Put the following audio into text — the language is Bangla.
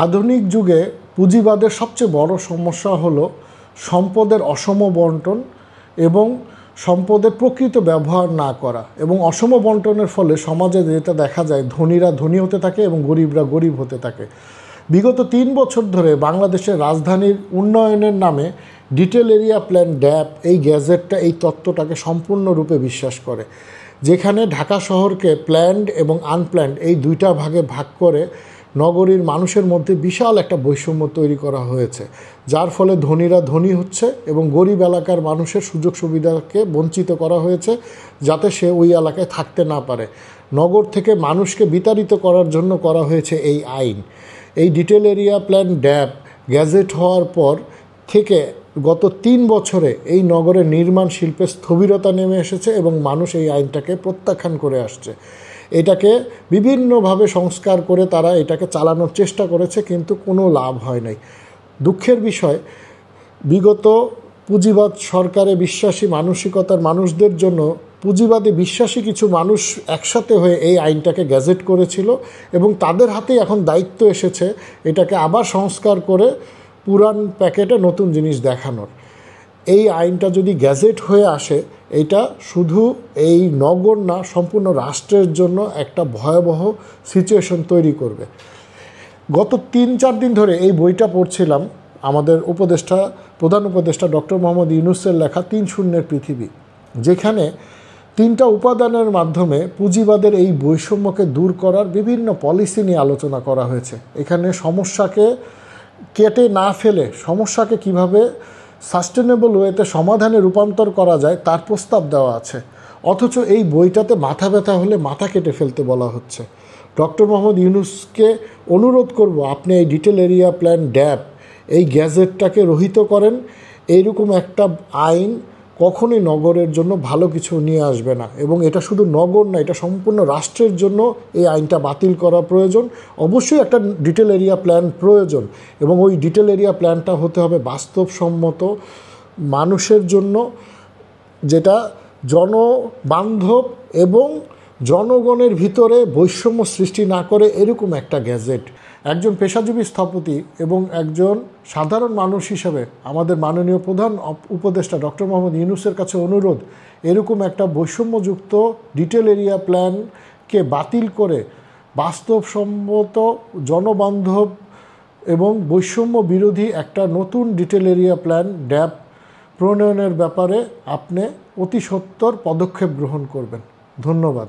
আধুনিক যুগে পুঁজিবাদের সবচেয়ে বড় সমস্যা হলো সম্পদের অসম বন্টন এবং সম্পদের প্রকৃত ব্যবহার না করা। এবং অসম বন্টনের ফলে সমাজে যেটা দেখা যায়, ধনীরা ধনী হতে থাকে এবং গরিবরা গরিব হতে থাকে। বিগত 3 বছর ধরে বাংলাদেশের রাজধানীর উন্নয়নের নামে ডিটেল এরিয়া প্ল্যান ড্যাপ এই গ্যাজেটটা এই তত্ত্বটাকে সম্পূর্ণরূপে বিশ্বাস করে, যেখানে ঢাকা শহরকে প্ল্যান্ড এবং আনপ্ল্যান্ড এই দুইটা ভাগে ভাগ করে নগরীর মানুষের মধ্যে বিশাল একটা বৈষম্য তৈরি করা হয়েছে, যার ফলে ধনীরা ধনী হচ্ছে এবং গরিব এলাকার মানুষের সুযোগ সুবিধাকে বঞ্চিত করা হয়েছে, যাতে সে ওই এলাকায় থাকতে না পারে। নগর থেকে মানুষকে বিতাড়িত করার জন্য করা হয়েছে এই আইন। এই ডিটেল এরিয়া প্ল্যান ড্যাপ গ্যাজেট হওয়ার পর থেকে গত 3 বছরে এই নগরের নির্মাণ শিল্পে স্থবিরতা নেমে এসেছে এবং মানুষ এই আইনটাকে প্রত্যাখ্যান করে আসছে। এটাকে বিভিন্নভাবে সংস্কার করে তারা এটাকে চালানোর চেষ্টা করেছে, কিন্তু কোনো লাভ হয় নাই। দুঃখের বিষয়, বিগত পুঁজিবাদ সরকারে বিশ্বাসী মানসিকতার মানুষদের জন্য পুঁজিবাদে বিশ্বাসী কিছু মানুষ একসাথে হয়ে এই আইনটাকে গ্যাজেট করেছিল এবং তাদের হাতেই এখন দায়িত্ব এসেছে এটাকে আবার সংস্কার করে পুরান প্যাকেটে নতুন জিনিস দেখানোর। এই আইনটা যদি গ্যাজেট হয়ে আসে, এটা শুধু এই নগর না, সম্পূর্ণ রাষ্ট্রের জন্য একটা ভয়াবহ সিচুয়েশন তৈরি করবে। গত 3-4 দিন ধরে এই বইটা পড়ছিলাম, আমাদের প্রধান উপদেষ্টা ডক্টর মোহাম্মদ ইউনূসের লেখা 3 শূন্যের পৃথিবী, যেখানে 3টা উপাদানের মাধ্যমে পুঁজিবাদের এই বৈষম্যকে দূর করার বিভিন্ন পলিসি নিয়ে আলোচনা করা হয়েছে। এখানে সমস্যাকে কেটে না ফেলে সমস্যাকে কিভাবে সাস্টেনেবল ওয়েতে সমাধানে রূপান্তর করা যায় তার প্রস্তাব দেওয়া আছে। অথচ এই বইটাতে মাথা ব্যথা হলে মাথা কেটে ফেলতে বলা হচ্ছে। ডক্টর মোহাম্মদ ইউনূসকে অনুরোধ করব, আপনি এই ডিটেল এরিয়া প্ল্যান ড্যাপ এই গ্যাজেটটাকে রহিত করেন। এইরকম একটা আইন কখনোই নগরের জন্য ভালো কিছু নিয়ে আসবে না, এবং এটা শুধু নগর না, এটা সম্পূর্ণ রাষ্ট্রের জন্য এই আইনটা বাতিল করা প্রয়োজন। অবশ্যই একটা ডিটেল এরিয়া প্ল্যান প্রয়োজন, এবং ওই ডিটেল এরিয়া প্ল্যানটা হতে হবে বাস্তবসম্মত, মানুষের জন্য, যেটা জনবান্ধব এবং জনগণের ভিতরে বৈষম্য সৃষ্টি না করে, এরকম একটা গ্যাজেট। একজন পেশাজীবী স্থপতি এবং একজন সাধারণ মানুষ হিসেবে আমাদের মাননীয় প্রধান উপদেষ্টা ডক্টর মোহাম্মদ ইউনূসের কাছে অনুরোধ, এরকম একটা বৈষম্যযুক্ত ডিটেল এরিয়া প্ল্যানকে বাতিল করে বাস্তবসম্মত, জনবান্ধব এবং বৈষম্য বিরোধী একটা নতুন ডিটেল এরিয়া প্ল্যান ড্যাপ প্রণয়নের ব্যাপারে আপনি অতি সত্বর পদক্ষেপ গ্রহণ করবেন। ধন্যবাদ।